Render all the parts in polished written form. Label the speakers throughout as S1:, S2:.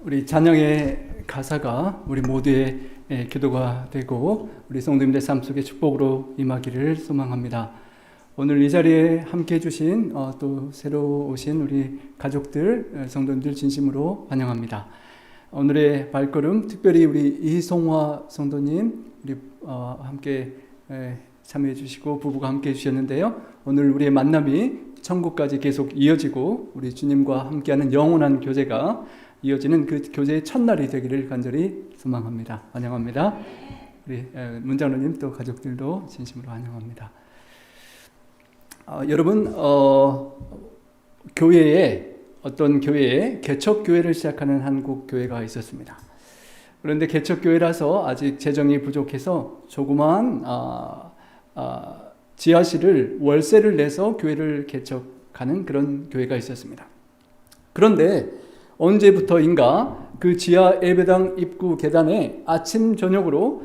S1: 우리 찬양의 가사가 우리 모두의 기도가 되고 우리 성도님들 삶 속에 축복으로 임하기를 소망합니다. 오늘 이 자리에 함께 해주신 또 새로 오신 우리 가족들, 성도님들 진심으로 환영합니다. 오늘의 발걸음 특별히 우리 이송화 성도님 우리 함께 참여해 주시고 부부가 함께 해주셨는데요. 오늘 우리의 만남이 천국까지 계속 이어지고 우리 주님과 함께하는 영원한 교제가 이어지는 그 교제의 첫날이 되기를 간절히 소망합니다. 환영합니다. 우리 문장로님 또 가족들도 진심으로 환영합니다. 여러분 교회에 어떤 교회에 개척교회를 시작하는 한국 교회가 있었습니다. 그런데 개척교회라서 아직 재정이 부족해서 조그마한 지하실을 월세를 내서 교회를 개척하는 그런 교회가 있었습니다. 그런데 언제부터인가 그 지하 예배당 입구 계단에 아침 저녁으로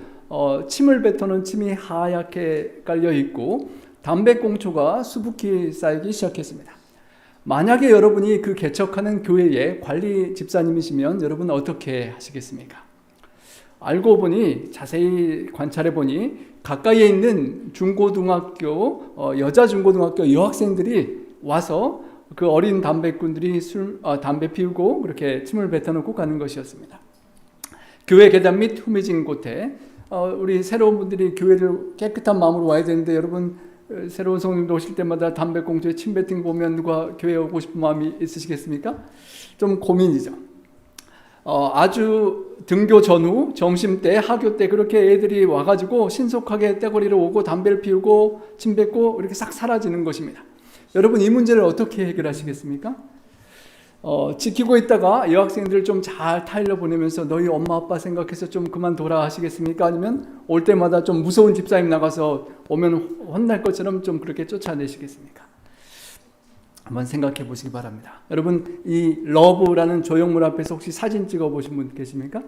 S1: 침을 뱉어놓은 침이 하얗게 깔려 있고 담배꽁초가 수북히 쌓이기 시작했습니다. 만약에 여러분이 그 개척하는 교회의 관리 집사님이시면 여러분 어떻게 하시겠습니까? 알고 보니 자세히 관찰해 보니 가까이에 있는 중고등학교 여자 중고등학교 여학생들이 와서 그 어린 담배꾼들이 담배 피우고 그렇게 침을 뱉어놓고 가는 것이었습니다. 교회 계단 및 후미진 곳에 우리 새로운 분들이 교회를 깨끗한 마음으로 와야 되는데 여러분 새로운 성도님들 오실 때마다 담배꽁초에 침 뱉은 거 보면 누가 교회에 오고 싶은 마음이 있으시겠습니까? 좀 고민이죠. 아주 등교 전후 점심때 학교 때 그렇게 애들이 와가지고 신속하게 떼거리로 오고 담배를 피우고 침 뱉고 이렇게 싹 사라지는 것입니다. 여러분 이 문제를 어떻게 해결하시겠습니까? 지키고 있다가 여학생들 좀 잘 타일러 보내면서 너희 엄마 아빠 생각해서 좀 그만둬라 하시겠습니까? 아니면 올 때마다 좀 무서운 집사님 나가서 오면 혼날 것처럼 좀 그렇게 쫓아내시겠습니까? 한번 생각해 보시기 바랍니다. 여러분 이 러브라는 조형물 앞에서 혹시 사진 찍어 보신 분 계십니까?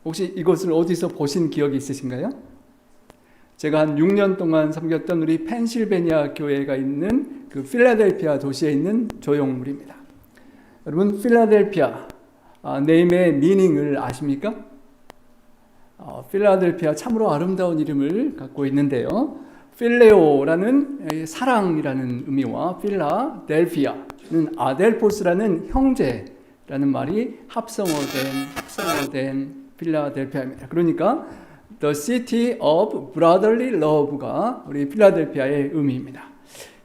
S1: 혹시 이것을 어디서 보신 기억이 있으신가요? 제가 한 6년 동안 섬겼던 우리 펜실베니아 교회가 있는 그 필라델피아 도시에 있는 조형물입니다. 여러분 필라델피아 네임의 미닝을 아십니까? 필라델피아 참으로 아름다운 이름을 갖고 있는데요. 필레오라는 사랑이라는 의미와 필라델피아는 아델포스라는 형제라는 말이 합성어된 필라델피아입니다. 그러니까 The City of Brotherly Love가 우리 필라델피아의 의미입니다.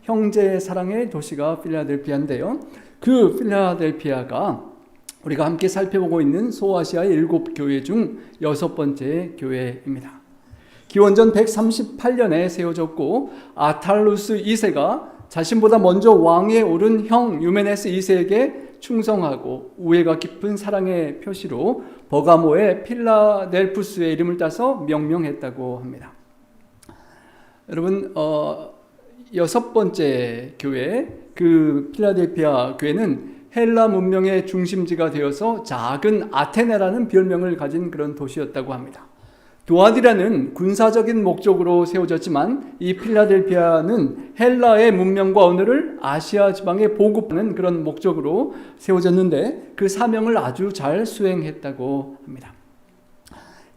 S1: 형제 사랑의 도시가 필라델피아인데요. 그 필라델피아가 우리가 함께 살펴보고 있는 소아시아의 7교회 중 6번째 교회입니다. 기원전 138년에 세워졌고 아탈루스 2세가 자신보다 먼저 왕위에 오른 형 유메네스 2세에게 충성하고 우애가 깊은 사랑의 표시로 버가모의 필라델푸스의 이름을 따서 명명했다고 합니다. 여러분 6번째 교회 그 필라델피아 교회는 헬라 문명의 중심지가 되어서 작은 아테네라는 별명을 가진 그런 도시였다고 합니다. 도아디라는 군사적인 목적으로 세워졌지만 이 필라델피아는 헬라의 문명과 언어를 아시아 지방에 보급하는 그런 목적으로 세워졌는데 그 사명을 아주 잘 수행했다고 합니다.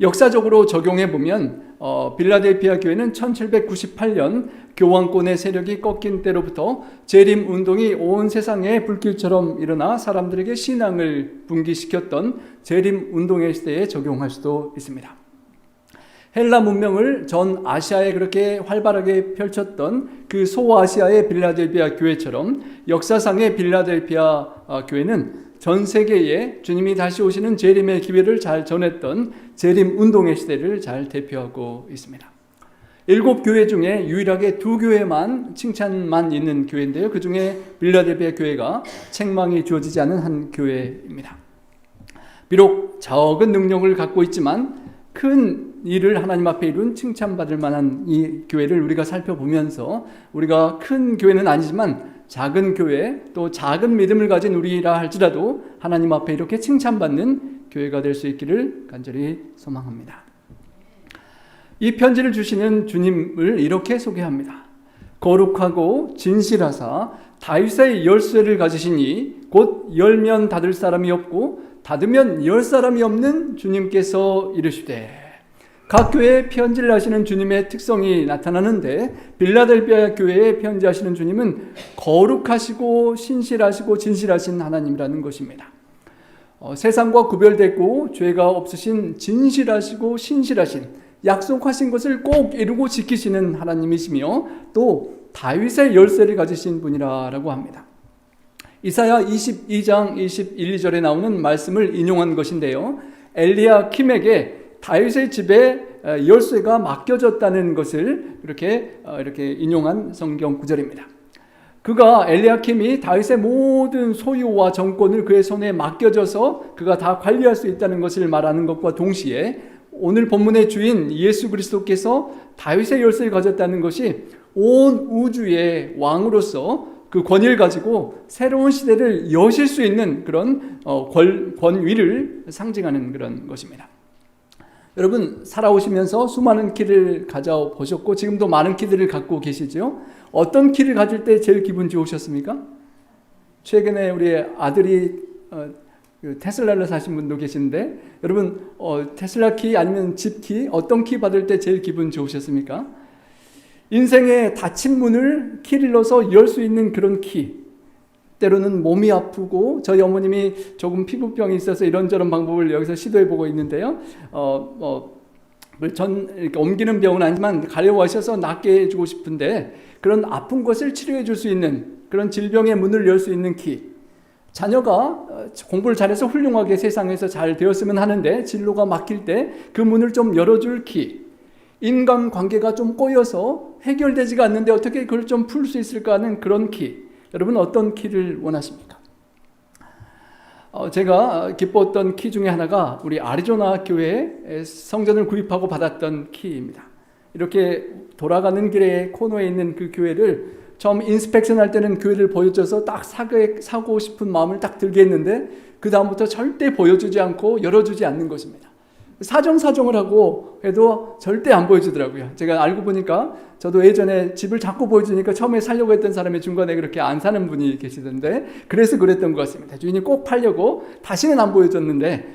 S1: 역사적으로 적용해 보면 필라델피아 교회는 1798년 교황권의 세력이 꺾인 때로부터 재림 운동이 온 세상에 불길처럼 일어나 사람들에게 신앙을 분기시켰던 재림 운동의 시대에 적용할 수도 있습니다. 헬라 문명을 전 아시아에 그렇게 활발하게 펼쳤던 그 소아시아의 필라델피아 교회처럼 역사상의 필라델피아 교회는 전 세계에 주님이 다시 오시는 재림의 기회를 잘 전했던 재림 운동의 시대를 잘 대표하고 있습니다. 7교회 중에 유일하게 2교회만 칭찬만 있는 교회인데요. 그 중에 필라델피아 교회가 책망이 주어지지 않은 한 교회입니다. 비록 적은 능력을 갖고 있지만 큰 일을 하나님 앞에 이룬 칭찬받을 만한 이 교회를 우리가 살펴보면서 우리가 큰 교회는 아니지만 작은 교회 또 작은 믿음을 가진 우리라 할지라도 하나님 앞에 이렇게 칭찬받는 교회가 될 수 있기를 간절히 소망합니다. 이 편지를 주시는 주님을 이렇게 소개합니다. 거룩하고 진실하사 다윗의 열쇠를 가지시니 곧 열면 닫을 사람이 없고 닫으면 열 사람이 없는 주님께서 이르시되. 각 교회에 편지를 하시는 주님의 특성이 나타나는데 빌라델비아 교회에 편지하시는 주님은 거룩하시고 신실하시고 진실하신 하나님이라는 것입니다. 세상과 구별되고 죄가 없으신 진실하시고 신실하신 약속하신 것을 꼭 이루고 지키시는 하나님이시며 또 다윗의 열쇠를 가지신 분이라고 합니다. 이사야 22장 21, 2절에 나오는 말씀을 인용한 것인데요. 엘리야킴에게 다윗의 집에 열쇠가 맡겨졌다는 것을 이렇게 인용한 성경 구절입니다. 그가 엘리야킴이 다윗의 모든 소유와 정권을 그의 손에 맡겨져서 그가 다 관리할 수 있다는 것을 말하는 것과 동시에 오늘 본문의 주인 예수 그리스도께서 다윗의 열쇠를 가졌다는 것이 온 우주의 왕으로서 그 권위를 가지고 새로운 시대를 여실 수 있는 그런 권위를 상징하는 그런 것입니다. 여러분 살아오시면서 수많은 키를 가져보셨고 지금도 많은 키들을 갖고 계시죠? 어떤 키를 가질 때 제일 기분 좋으셨습니까? 최근에 우리 아들이 테슬라를 사신 분도 계신데 여러분 테슬라 키 아니면 집 키 어떤 키 받을 때 제일 기분 좋으셨습니까? 인생의 닫힌 문을 키를 넣어서 열 수 있는 그런 키. 때로는 몸이 아프고 저희 어머님이 조금 피부병이 있어서 이런저런 방법을 여기서 시도해보고 있는데요. 전 이렇게 옮기는 병은 아니지만 가려워하셔서 낫게 해주고 싶은데 그런 아픈 것을 치료해 줄 수 있는 그런 질병의 문을 열 수 있는 키. 자녀가 공부를 잘해서 훌륭하게 세상에서 잘 되었으면 하는데 진로가 막힐 때 그 문을 좀 열어줄 키. 인간관계가 좀 꼬여서 해결되지가 않는데 어떻게 그걸 좀 풀 수 있을까 하는 그런 키. 여러분 어떤 키를 원하십니까? 제가 기뻤던 키 중에 하나가 우리 아리조나 교회에 성전을 구입하고 받았던 키입니다. 이렇게 돌아가는 길에 코너에 있는 그 교회를 처음 인스펙션 할 때는 교회를 보여줘서 딱 사고 싶은 마음을 딱 들게 했는데 그 다음부터 절대 보여주지 않고 열어주지 않는 것입니다. 사정을 하고 해도 절대 안 보여주더라고요. 제가 알고 보니까 저도 예전에 집을 자꾸 보여주니까 처음에 살려고 했던 사람이 중간에 그렇게 안 사는 분이 계시던데 그래서 그랬던 것 같습니다. 주인이 꼭 팔려고 다시는 안 보여줬는데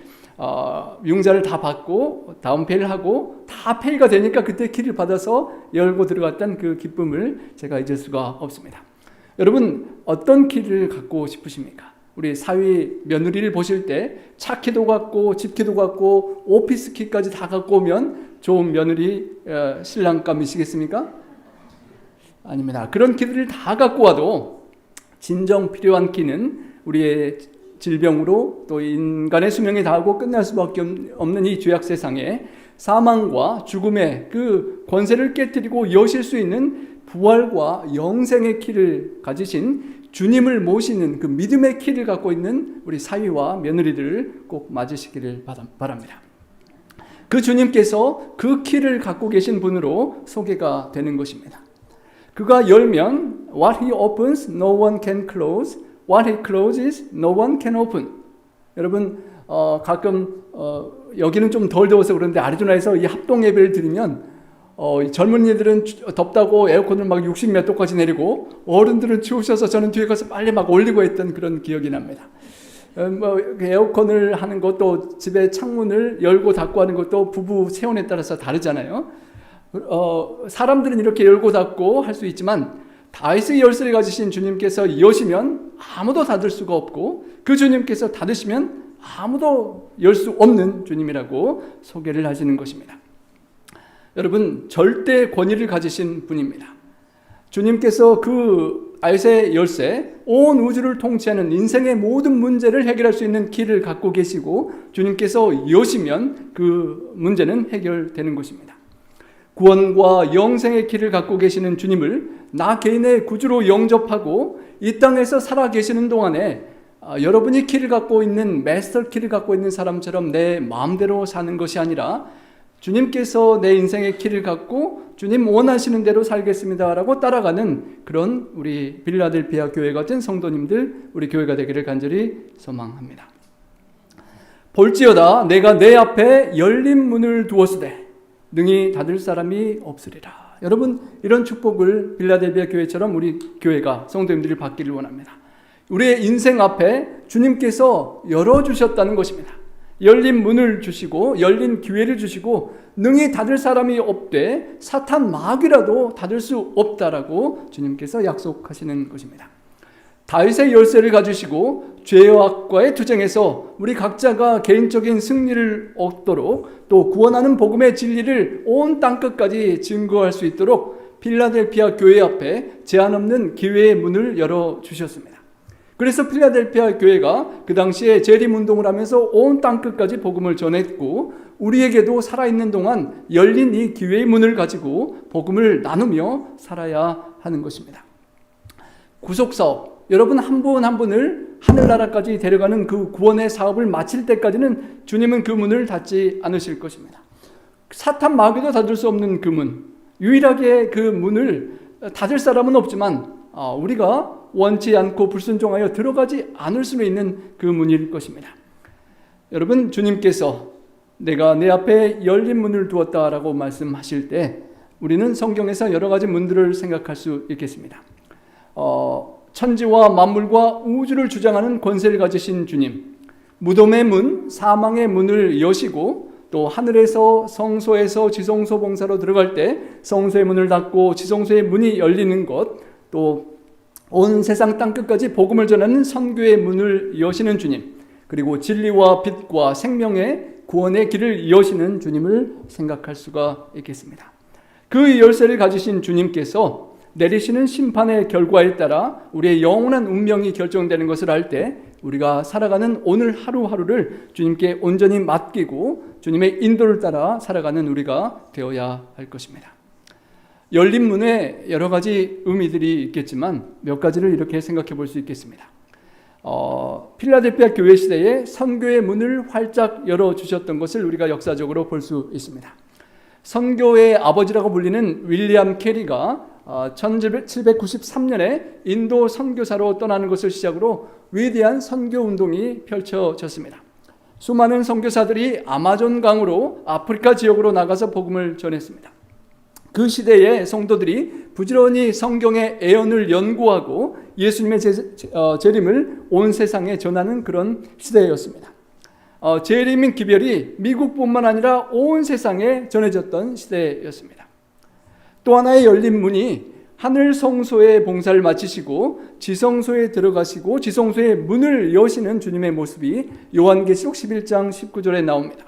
S1: 융자를 다 받고 다운 페이를 하고 다 페이가 되니까 그때 키를 받아서 열고 들어갔던 그 기쁨을 제가 잊을 수가 없습니다. 여러분 어떤 키를 갖고 싶으십니까? 우리 사위 며느리를 보실 때 차 키도 갖고 집 키도 갖고 오피스 키까지 다 갖고 오면 좋은 며느리 신랑감이시겠습니까? 아닙니다. 그런 키들을 다 갖고 와도 진정 필요한 키는 우리의 질병으로 또 인간의 수명이 다하고 끝날 수밖에 없는 이 죄악 세상에 사망과 죽음의 그 권세를 깨뜨리고 여실 수 있는 부활과 영생의 키를 가지신 주님을 모시는 그 믿음의 키를 갖고 있는 우리 사위와 며느리들을 꼭 맞으시기를 바랍니다. 그 주님께서 그 키를 갖고 계신 분으로 소개가 되는 것입니다. 그가 열면 what he opens no one can close, what he closes no one can open. 여러분 가끔 여기는 좀 덜 더워서 그런데 아리조나에서 이 합동 예배를 드리면 젊은이들은 덥다고 에어컨을 막 60몇 도까지 내리고 어른들은 추우셔서 저는 뒤에 가서 빨리 막 올리고 했던 그런 기억이 납니다. 에어컨을 하는 것도 집에 창문을 열고 닫고 하는 것도 부부 체온에 따라서 다르잖아요. 사람들은 이렇게 열고 닫고 할 수 있지만 다윗의 열쇠를 가지신 주님께서 여시면 아무도 닫을 수가 없고 그 주님께서 닫으시면 아무도 열 수 없는 주님이라고 소개를 하시는 것입니다. 여러분 절대 권위를 가지신 분입니다. 주님께서 그 다윗의 열쇠, 온 우주를 통치하는 인생의 모든 문제를 해결할 수 있는 키를 갖고 계시고 주님께서 여시면 그 문제는 해결되는 것입니다. 구원과 영생의 키를 갖고 계시는 주님을 나 개인의 구주로 영접하고 이 땅에서 살아 계시는 동안에 여러분이 키를 갖고 있는 마스터 키를 갖고 있는 사람처럼 내 마음대로 사는 것이 아니라 주님께서 내 인생의 키를 갖고 주님 원하시는 대로 살겠습니다라고 따라가는 그런 우리 빌라델비아 교회 같은 성도님들 우리 교회가 되기를 간절히 소망합니다. 볼지어다 내가 내 앞에 열린 문을 두었으되 능히 닫을 사람이 없으리라. 여러분 이런 축복을 빌라델비아 교회처럼 우리 교회가 성도님들이 받기를 원합니다. 우리의 인생 앞에 주님께서 열어주셨다는 것입니다. 열린 문을 주시고 열린 기회를 주시고 능히 닫을 사람이 없되 사탄 마귀라도 닫을 수 없다라고 주님께서 약속하시는 것입니다. 다윗의 열쇠를 가지시고 죄악과의 투쟁에서 우리 각자가 개인적인 승리를 얻도록 또 구원하는 복음의 진리를 온 땅끝까지 증거할 수 있도록 필라델피아 교회 앞에 제한 없는 기회의 문을 열어주셨습니다. 그래서 필라델피아 교회가 그 당시에 재림운동을 하면서 온 땅끝까지 복음을 전했고 우리에게도 살아있는 동안 열린 이 기회의 문을 가지고 복음을 나누며 살아야 하는 것입니다. 구속사업, 여러분 한 분 한 분을 하늘나라까지 데려가는 그 구원의 사업을 마칠 때까지는 주님은 그 문을 닫지 않으실 것입니다. 사탄 마귀도 닫을 수 없는 그 문, 유일하게 그 문을 닫을 사람은 없지만 우리가 원치 않고 불순종하여 들어가지 않을 수 있는 그 문일 것입니다. 여러분, 주님께서 내가 내 앞에 열린 문을 두었다라고 말씀하실 때 우리는 성경에서 여러 가지 문들을 생각할 수 있겠습니다. 천지와 만물과 우주를 주장하는 권세를 가지신 주님, 무덤의 문, 사망의 문을 여시고 또 하늘에서 성소에서 지성소 봉사로 들어갈 때 성소의 문을 닫고 지성소의 문이 열리는 것, 또 온 세상 땅끝까지 복음을 전하는 선교의 문을 여시는 주님, 그리고 진리와 빛과 생명의 구원의 길을 여시는 주님을 생각할 수가 있겠습니다. 그 열쇠를 가지신 주님께서 내리시는 심판의 결과에 따라 우리의 영원한 운명이 결정되는 것을 알 때 우리가 살아가는 오늘 하루하루를 주님께 온전히 맡기고 주님의 인도를 따라 살아가는 우리가 되어야 할 것입니다. 열린 문에 여러 가지 의미들이 있겠지만 몇 가지를 이렇게 생각해 볼 수 있겠습니다. 필라델피아 교회 시대에 선교의 문을 활짝 열어주셨던 것을 우리가 역사적으로 볼 수 있습니다. 선교의 아버지라고 불리는 윌리엄 캐리가 1793년에 인도 선교사로 떠나는 것을 시작으로 위대한 선교 운동이 펼쳐졌습니다. 수많은 선교사들이 아마존 강으로 아프리카 지역으로 나가서 복음을 전했습니다. 그 시대의 성도들이 부지런히 성경의 애언을 연구하고 예수님의 재림을 온 세상에 전하는 그런 시대였습니다. 재림인 기별이 미국뿐만 아니라 온 세상에 전해졌던 시대였습니다. 또 하나의 열린 문이 하늘 성소의 봉사를 마치시고 지성소에 들어가시고 지성소의 문을 여시는 주님의 모습이 요한계시록 11장 19절에 나옵니다.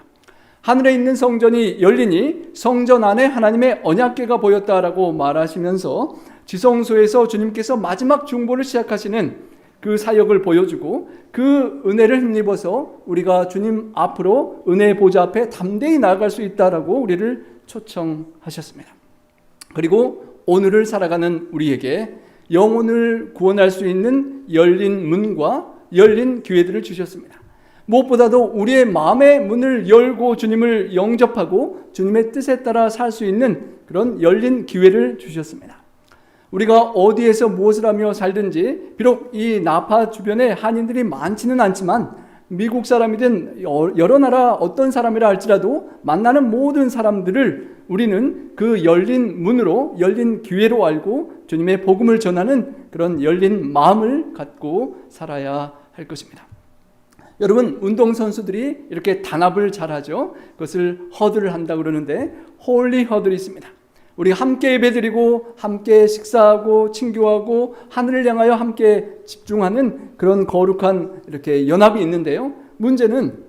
S1: 하늘에 있는 성전이 열리니 성전 안에 하나님의 언약궤가 보였다라고 말하시면서 지성소에서 주님께서 마지막 중보를 시작하시는 그 사역을 보여주고 그 은혜를 힘입어서 우리가 주님 앞으로 은혜의 보좌 앞에 담대히 나아갈 수 있다라고 우리를 초청하셨습니다. 그리고 오늘을 살아가는 우리에게 영혼을 구원할 수 있는 열린 문과 열린 기회들을 주셨습니다. 무엇보다도 우리의 마음의 문을 열고 주님을 영접하고 주님의 뜻에 따라 살 수 있는 그런 열린 기회를 주셨습니다. 우리가 어디에서 무엇을 하며 살든지 비록 이 나파 주변에 한인들이 많지는 않지만 미국 사람이든 여러 나라 어떤 사람이라 할지라도 만나는 모든 사람들을 우리는 그 열린 문으로 열린 기회로 알고 주님의 복음을 전하는 그런 열린 마음을 갖고 살아야 할 것입니다. 여러분, 운동선수들이 이렇게 단합을 잘하죠. 그것을 허들을 한다고 그러는데 홀리 허들이 있습니다. 우리 함께 예배드리고 함께 식사하고 친교하고 하늘을 향하여 함께 집중하는 그런 거룩한 이렇게 연합이 있는데요. 문제는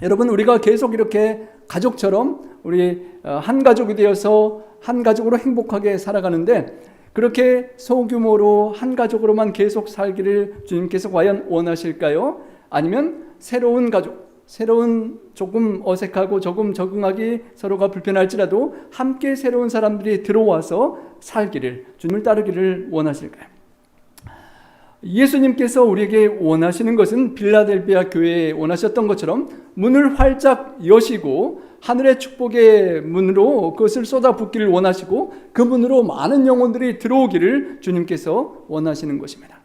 S1: 여러분, 우리가 계속 이렇게 가족처럼 우리 한 가족이 되어서 한 가족으로 행복하게 살아가는데 그렇게 소규모로 한 가족으로만 계속 살기를 주님께서 과연 원하실까요? 아니면 새로운 가족, 새로운 조금 어색하고 조금 적응하기 서로가 불편할지라도 함께 새로운 사람들이 들어와서 살기를, 주님을 따르기를 원하실까요? 예수님께서 우리에게 원하시는 것은 빌라델비아 교회에 원하셨던 것처럼 문을 활짝 여시고 하늘의 축복의 문으로 그것을 쏟아붓기를 원하시고 그 문으로 많은 영혼들이 들어오기를 주님께서 원하시는 것입니다.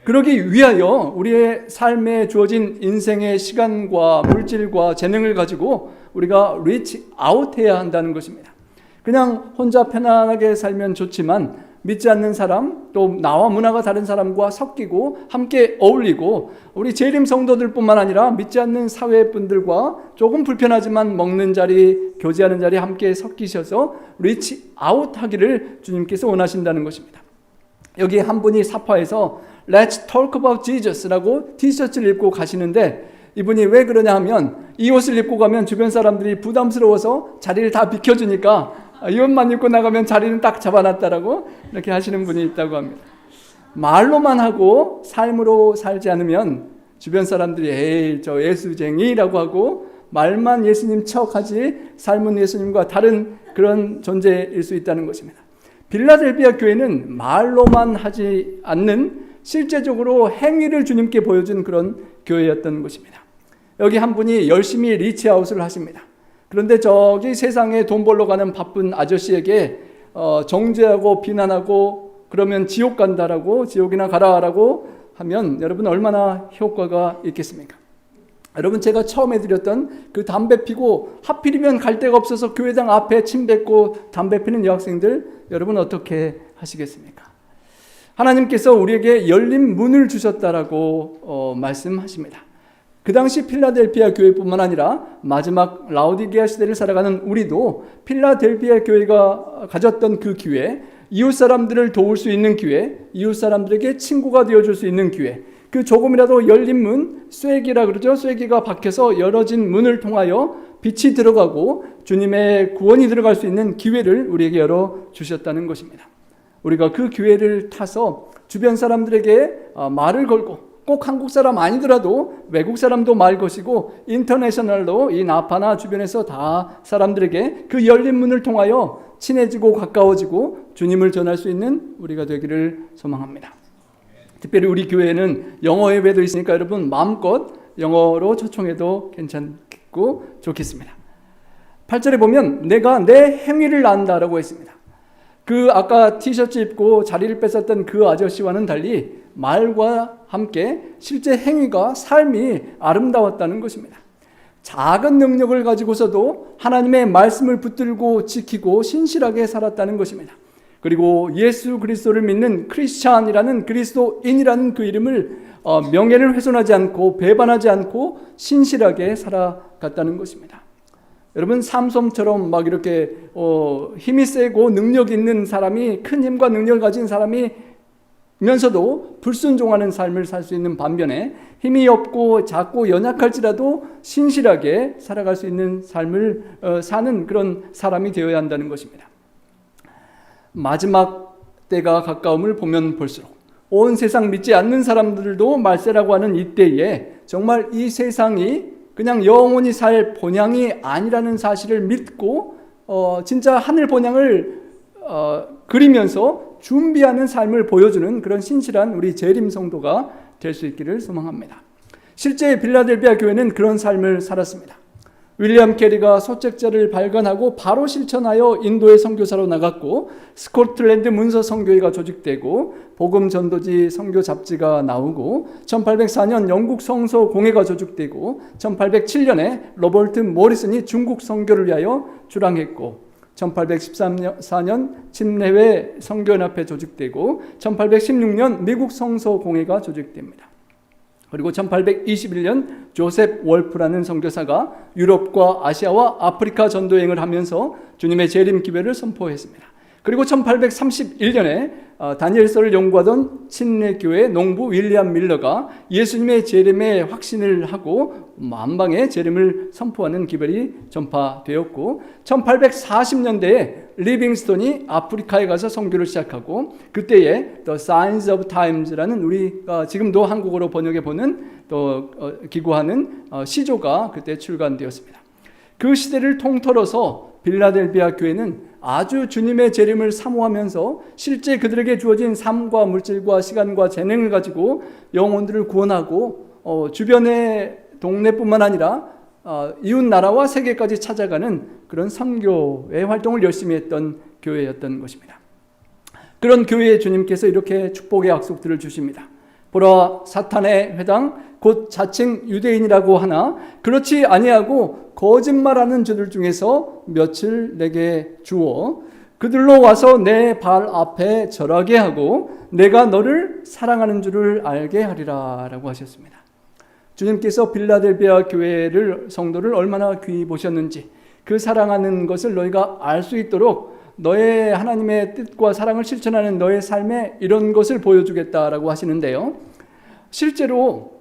S1: 그러기 위하여 우리의 삶에 주어진 인생의 시간과 물질과 재능을 가지고 우리가 리치 아웃해야 한다는 것입니다. 그냥 혼자 편안하게 살면 좋지만 믿지 않는 사람, 또 나와 문화가 다른 사람과 섞이고 함께 어울리고, 우리 재림 성도들뿐만 아니라 믿지 않는 사회 분들과 조금 불편하지만 먹는 자리, 교제하는 자리 함께 섞이셔서 리치 아웃하기를 주님께서 원하신다는 것입니다. 여기 한 분이 사파에서 Let's talk about Jesus라고 티셔츠를 입고 가시는데, 이분이 왜 그러냐 하면 이 옷을 입고 가면 주변 사람들이 부담스러워서 자리를 다 비켜주니까 이 옷만 입고 나가면 자리는 딱 잡아놨다라고 이렇게 하시는 분이 있다고 합니다. 말로만 하고 삶으로 살지 않으면 주변 사람들이 에이 저 예수쟁이라고 하고, 말만 예수님 척하지 삶은 예수님과 다른 그런 존재일 수 있다는 것입니다. 빌라델비아 교회는 말로만 하지 않는 실제적으로 행위를 주님께 보여준 그런 교회였던 것입니다. 여기 한 분이 열심히 리치아웃을 하십니다. 그런데 저기 세상에 돈 벌러 가는 바쁜 아저씨에게 정죄하고 비난하고 그러면 지옥 간다라고, 지옥이나 가라라고 하면 여러분 얼마나 효과가 있겠습니까? 여러분, 제가 처음에 드렸던 그 담배 피고 하필이면 갈 데가 없어서 교회당 앞에 침 뱉고 담배 피는 여학생들, 여러분 어떻게 하시겠습니까? 하나님께서 우리에게 열린 문을 주셨다라고 말씀하십니다. 그 당시 필라델피아 교회뿐만 아니라 마지막 라오디게아 시대를 살아가는 우리도 필라델피아 교회가 가졌던 그 기회, 이웃 사람들을 도울 수 있는 기회, 이웃 사람들에게 친구가 되어줄 수 있는 기회, 그 조금이라도 열린 문, 쇠기라 그러죠. 쇠기가 박혀서 열어진 문을 통하여 빛이 들어가고 주님의 구원이 들어갈 수 있는 기회를 우리에게 열어주셨다는 것입니다. 우리가 그 기회를 타서 주변 사람들에게 말을 걸고, 꼭 한국 사람 아니더라도 외국 사람도 말 것이고 인터내셔널로 이 나파나 주변에서 다 사람들에게 그 열린 문을 통하여 친해지고 가까워지고 주님을 전할 수 있는 우리가 되기를 소망합니다. 특별히 우리 교회는 영어 예배도 있으니까 여러분 마음껏 영어로 초청해도 괜찮고 좋겠습니다. 8절에 보면 내가 내 행위를 안다라고 했습니다. 그 아까 티셔츠 입고 자리를 뺏었던 그 아저씨와는 달리 말과 함께 실제 행위가, 삶이 아름다웠다는 것입니다. 작은 능력을 가지고서도 하나님의 말씀을 붙들고 지키고 신실하게 살았다는 것입니다. 그리고 예수 그리스도를 믿는 크리스찬이라는, 그리스도인이라는 그 이름을 명예를 훼손하지 않고 배반하지 않고 신실하게 살아갔다는 것입니다. 여러분, 삼손처럼 막 이렇게 힘이 세고 능력 있는 사람이, 큰 힘과 능력을 가진 사람이면서도 불순종하는 삶을 살 수 있는 반면에 힘이 없고 작고 연약할지라도 신실하게 살아갈 수 있는 삶을 사는 그런 사람이 되어야 한다는 것입니다. 마지막 때가 가까움을 보면 볼수록 온 세상 믿지 않는 사람들도 말세라고 하는 이때에 정말 이 세상이 그냥 영원히 살 본향이 아니라는 사실을 믿고 진짜 하늘 본향을 그리면서 준비하는 삶을 보여주는 그런 신실한 우리 재림 성도가 될 수 있기를 소망합니다. 실제 빌라델비아 교회는 그런 삶을 살았습니다. 윌리엄 캐리가 소책자를 발간하고 바로 실천하여 인도의 선교사로 나갔고, 스코틀랜드 문서 선교회가 조직되고 복음 전도지 선교 잡지가 나오고, 1804년 영국 성서 공회가 조직되고, 1807년에 로버트 모리슨이 중국 선교를 위하여 출항했고, 1814년 침례회 선교연합회 조직되고, 1816년 미국 성서 공회가 조직됩니다. 그리고 1821년 조셉 월프라는 선교사가 유럽과 아시아와 아프리카 전도여행을 하면서 주님의 재림 기회를 선포했습니다. 그리고 1831년에 다니엘서를 연구하던 침례교회 농부 윌리엄 밀러가 예수님의 재림에 확신을 하고 만방의 재림을 선포하는 기별이 전파되었고, 1840년대에 리빙스톤이 아프리카에 가서 선교를 시작하고, 그때에 The Signs of Times라는 우리가 지금도 한국어로 번역해 보는 또 기고하는 시조가 그때 출간되었습니다. 그 시대를 통틀어서 빌라델비아 교회는 아주 주님의 재림을 사모하면서 실제 그들에게 주어진 삶과 물질과 시간과 재능을 가지고 영혼들을 구원하고 주변의 동네뿐만 아니라 이웃 나라와 세계까지 찾아가는 그런 선교의 활동을 열심히 했던 교회였던 것입니다. 그런 교회에 주님께서 이렇게 축복의 약속들을 주십니다. 보라, 사탄의 회당 곧 자칭 유대인이라고 하나 그렇지 아니하고 거짓말하는 자들 중에서 몇을 내게 주어 그들로 와서 내 발 앞에 절하게 하고 내가 너를 사랑하는 줄을 알게 하리라 라고 하셨습니다. 주님께서 빌라델비아 교회를 성도를 얼마나 귀히 보셨는지 그 사랑하는 것을 너희가 알 수 있도록 너의 하나님의 뜻과 사랑을 실천하는 너의 삶에 이런 것을 보여주겠다라고 하시는데요. 실제로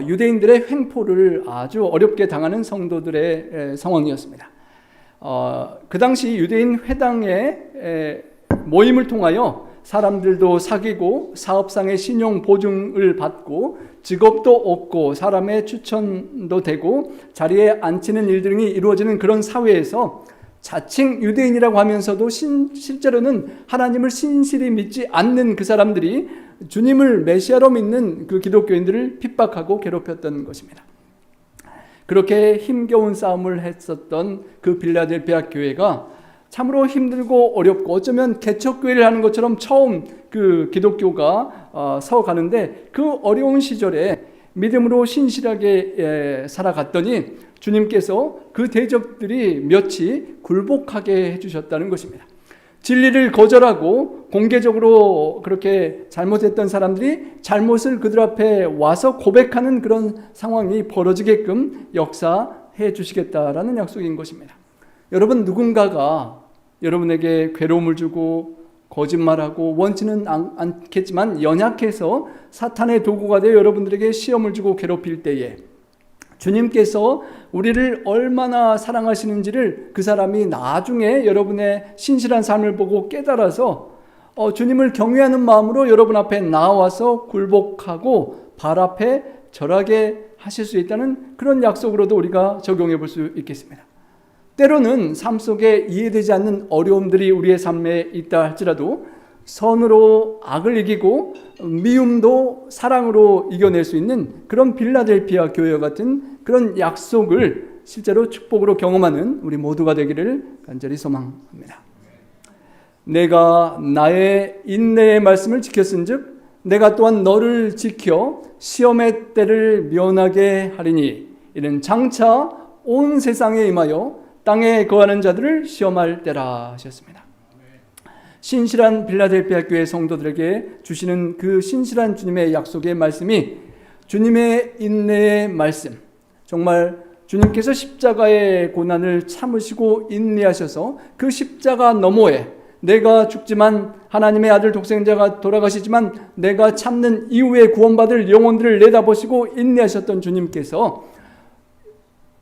S1: 유대인들의 횡포를 아주 어렵게 당하는 성도들의 상황이었습니다. 그 당시 유대인 회당의 모임을 통하여 사람들도 사귀고 사업상의 신용 보증을 받고 직업도 얻고 사람의 추천도 되고 자리에 앉히는 일들이 이루어지는 그런 사회에서 자칭 유대인이라고 하면서도 실제로는 하나님을 신실히 믿지 않는 그 사람들이 주님을 메시아로 믿는 그 기독교인들을 핍박하고 괴롭혔던 것입니다. 그렇게 힘겨운 싸움을 했었던 그 빌라델피아 교회가 참으로 힘들고 어렵고 어쩌면 개척교회를 하는 것처럼 처음 그 기독교가 서가는데 그 어려운 시절에 믿음으로 신실하게 살아갔더니 주님께서 그 대적들이 몇이 굴복하게 해주셨다는 것입니다. 진리를 거절하고 공개적으로 그렇게 잘못했던 사람들이 잘못을 그들 앞에 와서 고백하는 그런 상황이 벌어지게끔 역사해 주시겠다라는 약속인 것입니다. 여러분, 누군가가 여러분에게 괴로움을 주고 거짓말하고 원치는 않겠지만 연약해서 사탄의 도구가 되어 여러분들에게 시험을 주고 괴롭힐 때에 주님께서 우리를 얼마나 사랑하시는지를 그 사람이 나중에 여러분의 신실한 삶을 보고 깨달아서 주님을 경외하는 마음으로 여러분 앞에 나와서 굴복하고 발 앞에 절하게 하실 수 있다는 그런 약속으로도 우리가 적용해 볼 수 있겠습니다. 때로는 삶 속에 이해되지 않는 어려움들이 우리의 삶에 있다 할지라도 선으로 악을 이기고 미움도 사랑으로 이겨낼 수 있는 그런 빌라델피아 교회 같은 그런 약속을 실제로 축복으로 경험하는 우리 모두가 되기를 간절히 소망합니다. 내가 나의 인내의 말씀을 지켰은즉 내가 또한 너를 지켜 시험의 때를 면하게 하리니 이는 장차 온 세상에 임하여 땅에 거하는 자들을 시험할 때라 하셨습니다. 신실한 빌라델피아 교회 성도들에게 주시는 그 신실한 주님의 약속의 말씀이 주님의 인내의 말씀, 정말 주님께서 십자가의 고난을 참으시고 인내하셔서 그 십자가 너머에 내가 죽지만 하나님의 아들 독생자가 돌아가시지만 내가 참는 이후에 구원받을 영혼들을 내다보시고 인내하셨던 주님께서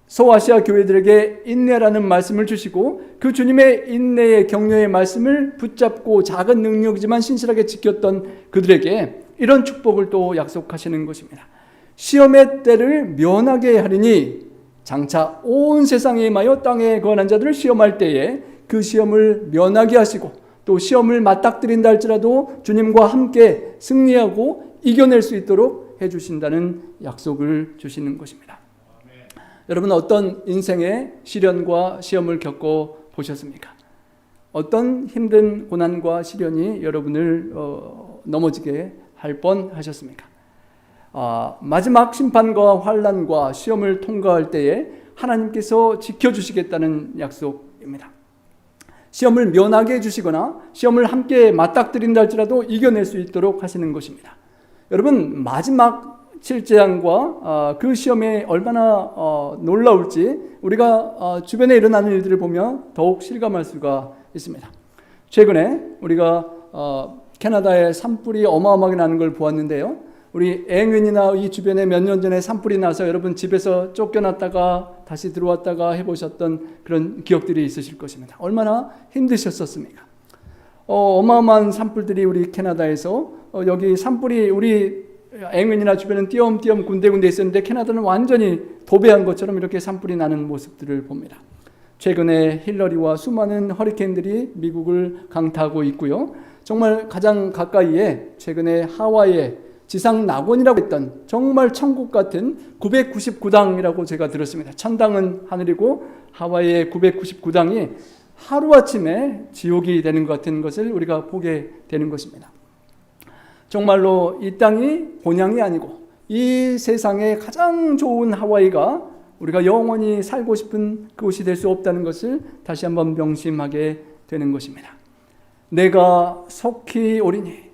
S1: 소아시아 교회들에게 인내라는 말씀을 주시고 그 주님의 인내의 격려의 말씀을 붙잡고 작은 능력이지만 신실하게 지켰던 그들에게 이런 축복을 또 약속하시는 것입니다. 시험의 때를 면하게 하리니 장차 온 세상에 임하여 땅에 거하는 자들을 시험할 때에 그 시험을 면하게 하시고 또 시험을 맞닥뜨린다 할지라도 주님과 함께 승리하고 이겨낼 수 있도록 해주신다는 약속을 주시는 것입니다. 여러분, 어떤 인생의 시련과 시험을 겪어 보셨습니까? 어떤 힘든 고난과 시련이 여러분을 넘어지게 할 뻔하셨습니까? 마지막 심판과 환난과 시험을 통과할 때에 하나님께서 지켜주시겠다는 약속입니다. 시험을 면하게 해주시거나 시험을 함께 맞닥뜨린다 할지라도 이겨낼 수 있도록 하시는 것입니다. 여러분, 마지막 7재앙과 그 시험이 얼마나 놀라울지 우리가 주변에 일어나는 일들을 보며 더욱 실감할 수가 있습니다. 최근에 우리가 캐나다에 산불이 어마어마하게 나는 걸 보았는데요. 우리 앵은이나 이 주변에 몇 년 전에 산불이 나서 여러분 집에서 쫓겨났다가 다시 들어왔다가 해보셨던 그런 기억들이 있으실 것입니다. 얼마나 힘드셨었습니까? 어마어마한 산불들이 우리 캐나다에서 여기 산불이 우리 앵은이나 주변은 띄엄띄엄 군데군데 있었는데 캐나다는 완전히 도배한 것처럼 이렇게 산불이 나는 모습들을 봅니다. 최근에 힐러리와 수많은 허리케인들이 미국을 강타하고 있고요. 정말 가장 가까이에 최근에 하와이에 지상 낙원이라고 했던 정말 천국 같은 999당이라고 제가 들었습니다. 천당은 하늘이고 하와이의 999당이 하루아침에 지옥이 되는 것 같은 것을 우리가 보게 되는 것입니다. 정말로 이 땅이 본향이 아니고 이 세상에 가장 좋은 하와이가 우리가 영원히 살고 싶은 그곳이 될 수 없다는 것을 다시 한번 명심하게 되는 것입니다. 내가 속히 오리니.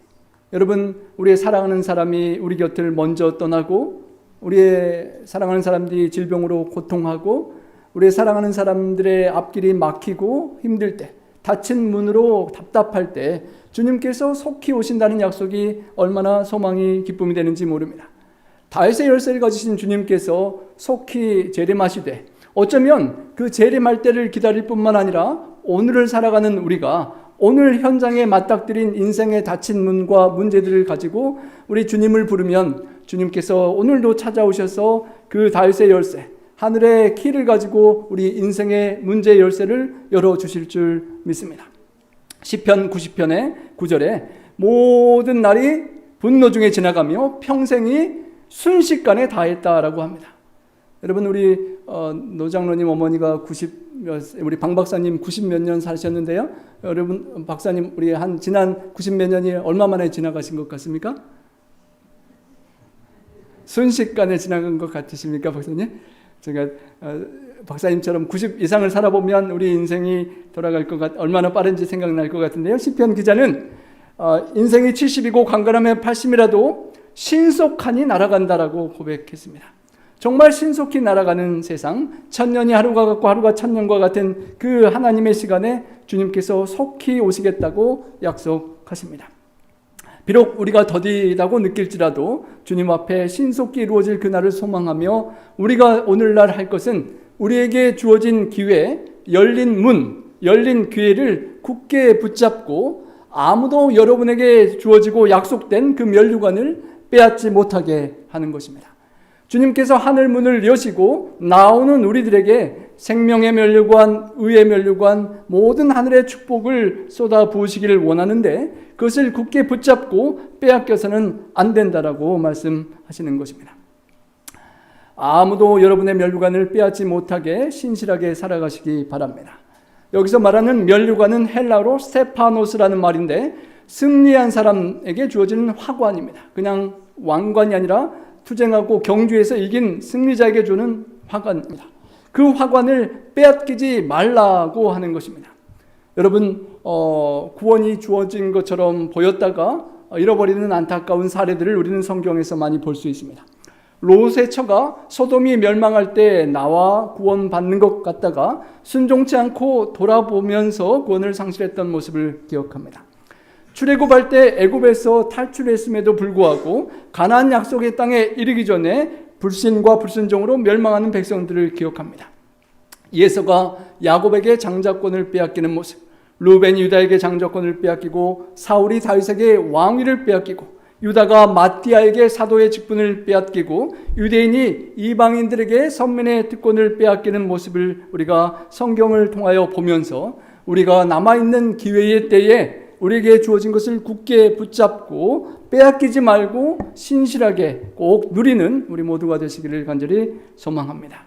S1: 여러분, 우리의 사랑하는 사람이 우리 곁을 먼저 떠나고, 우리의 사랑하는 사람들이 질병으로 고통하고, 우리의 사랑하는 사람들의 앞길이 막히고 힘들 때, 닫힌 문으로 답답할 때 주님께서 속히 오신다는 약속이 얼마나 소망이 기쁨이 되는지 모릅니다. 다윗의 열쇠를 가지신 주님께서 속히 재림하시되, 어쩌면 그 재림할 때를 기다릴 뿐만 아니라 오늘을 살아가는 우리가 오늘 현장에 맞닥뜨린 인생의 닫힌 문과 문제들을 가지고 우리 주님을 부르면 주님께서 오늘도 찾아오셔서 그 다윗의 열쇠, 하늘의 키를 가지고 우리 인생의 문제 열쇠를 열어주실 줄 믿습니다. 시편 90편의 9절에 모든 날이 분노 중에 지나가며 평생이 순식간에 다했다라고 합니다. 여러분, 우리 노장로님 어머니가 우리 방 박사님 90 몇 년 사셨는데요. 여러분, 박사님 우리 지난 90 몇 년이 얼마 만에 지나가신 것 같습니까? 순식간에 지나간 것 같으십니까, 박사님? 제가 박사님처럼 90 이상을 살아보면 우리 인생이 돌아갈 것 얼마나 빠른지 생각날 것 같은데요. 시편 기자는 인생이 70이고 강건하면 80이라도 신속하니 날아간다라고 고백했습니다. 정말 신속히 날아가는 세상, 1000년이 하루가 같고 하루가 1000년과 같은 그 하나님의 시간에 주님께서 속히 오시겠다고 약속하십니다. 비록 우리가 더디다고 느낄지라도 주님 앞에 신속히 이루어질 그날을 소망하며 우리가 오늘날 할 것은 우리에게 주어진 기회, 열린 문, 열린 기회를 굳게 붙잡고 아무도 여러분에게 주어지고 약속된 그 면류관을 빼앗지 못하게 하는 것입니다. 주님께서 하늘 문을 여시고 나오는 우리들에게 생명의 면류관, 의의 면류관, 모든 하늘의 축복을 쏟아 부으시기를 원하는데 그것을 굳게 붙잡고 빼앗겨서는 안 된다라고 말씀하시는 것입니다. 아무도 여러분의 면류관을 빼앗지 못하게 신실하게 살아가시기 바랍니다. 여기서 말하는 면류관은 헬라어로 스테파노스라는 말인데 승리한 사람에게 주어지는 화관입니다. 그냥 왕관이 아니라 투쟁하고 경주에서 이긴 승리자에게 주는 화관입니다. 그 화관을 빼앗기지 말라고 하는 것입니다. 여러분, 구원이 주어진 것처럼 보였다가 잃어버리는 안타까운 사례들을 우리는 성경에서 많이 볼 수 있습니다. 롯의 처가 소돔이 멸망할 때 나와 구원받는 것 같다가 순종치 않고 돌아보면서 구원을 상실했던 모습을 기억합니다. 출애굽할 때 애굽에서 탈출했음에도 불구하고 가나안 약속의 땅에 이르기 전에 불신과 불순종으로 멸망하는 백성들을 기억합니다. 예서가 야곱에게 장자권을 빼앗기는 모습, 루벤이 유다에게 장자권을 빼앗기고 사울이 다윗에게 왕위를 빼앗기고 유다가 마띠아에게 사도의 직분을 빼앗기고 유대인이 이방인들에게 선민의 특권을 빼앗기는 모습을 우리가 성경을 통하여 보면서 우리가 남아있는 기회의 때에 우리에게 주어진 것을 굳게 붙잡고 빼앗기지 말고 신실하게 꼭 누리는 우리 모두가 되시기를 간절히 소망합니다.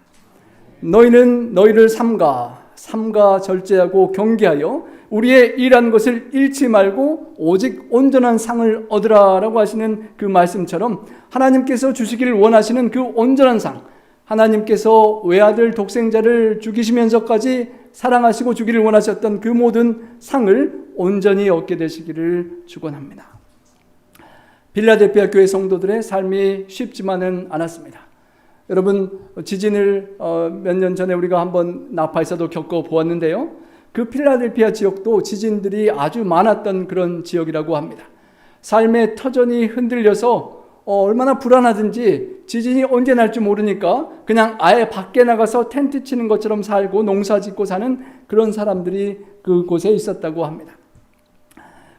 S1: 너희는 너희를 삼가 절제하고 경계하여 우리의 일한 것을 잃지 말고 오직 온전한 상을 얻으라라고 하시는 그 말씀처럼 하나님께서 주시기를 원하시는 그 온전한 상, 하나님께서 외아들 독생자를 죽이시면서까지 사랑하시고 주기를 원하셨던 그 모든 상을 온전히 얻게 되시기를 축원합니다. 필라델피아 교회 성도들의 삶이 쉽지만은 않았습니다. 여러분, 지진을 몇 년 전에 우리가 한번 나파에서도 겪어보았는데요. 그 필라델피아 지역도 지진들이 아주 많았던 그런 지역이라고 합니다. 삶의 터전이 흔들려서 얼마나 불안하든지 지진이 언제 날지 모르니까 그냥 아예 밖에 나가서 텐트 치는 것처럼 살고 농사 짓고 사는 그런 사람들이 그곳에 있었다고 합니다.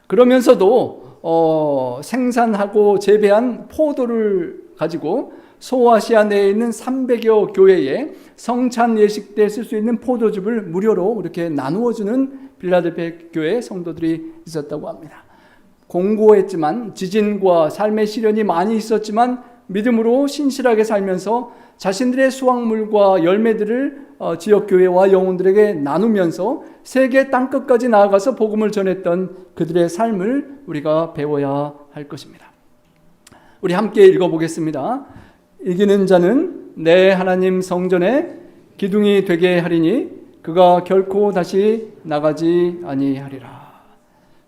S1: 그러면서도 생산하고 재배한 포도를 가지고 소아시아 내에 있는 300여 교회에 성찬 예식 때 쓸 수 있는 포도즙을 무료로 이렇게 나누어주는 필라델피아 교회 성도들이 있었다고 합니다. 공고했지만 지진과 삶의 시련이 많이 있었지만 믿음으로 신실하게 살면서 자신들의 수확물과 열매들을 지역교회와 영혼들에게 나누면서 세계 땅끝까지 나아가서 복음을 전했던 그들의 삶을 우리가 배워야 할 것입니다. 우리 함께 읽어보겠습니다. 이기는 자는 내 하나님 성전에 기둥이 되게 하리니 그가 결코 다시 나가지 아니하리라.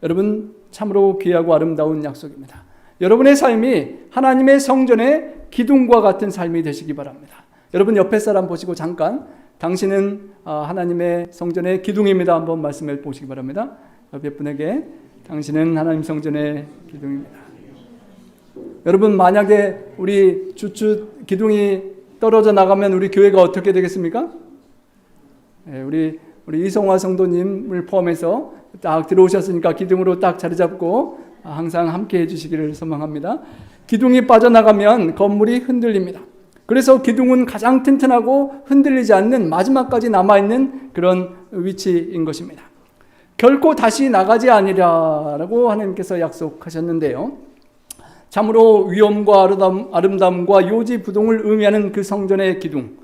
S1: 여러분, 참으로 귀하고 아름다운 약속입니다. 여러분의 삶이 하나님의 성전의 기둥과 같은 삶이 되시기 바랍니다. 여러분, 옆에 사람 보시고 잠깐 당신은 하나님의 성전의 기둥입니다 한번 말씀해 보시기 바랍니다. 옆에 분에게 당신은 하나님 성전의 기둥입니다. 여러분, 만약에 우리 주춧 기둥이 떨어져 나가면 우리 교회가 어떻게 되겠습니까? 우리 이성화 성도님을 포함해서 딱 들어오셨으니까 기둥으로 딱 자리 잡고 항상 함께 해주시기를 소망합니다. 기둥이 빠져나가면 건물이 흔들립니다. 그래서 기둥은 가장 튼튼하고 흔들리지 않는 마지막까지 남아있는 그런 위치인 것입니다. 결코 다시 나가지 아니라라고 하나님께서 약속하셨는데요. 참으로 위엄과 아름다움과 요지부동을 의미하는 그 성전의 기둥,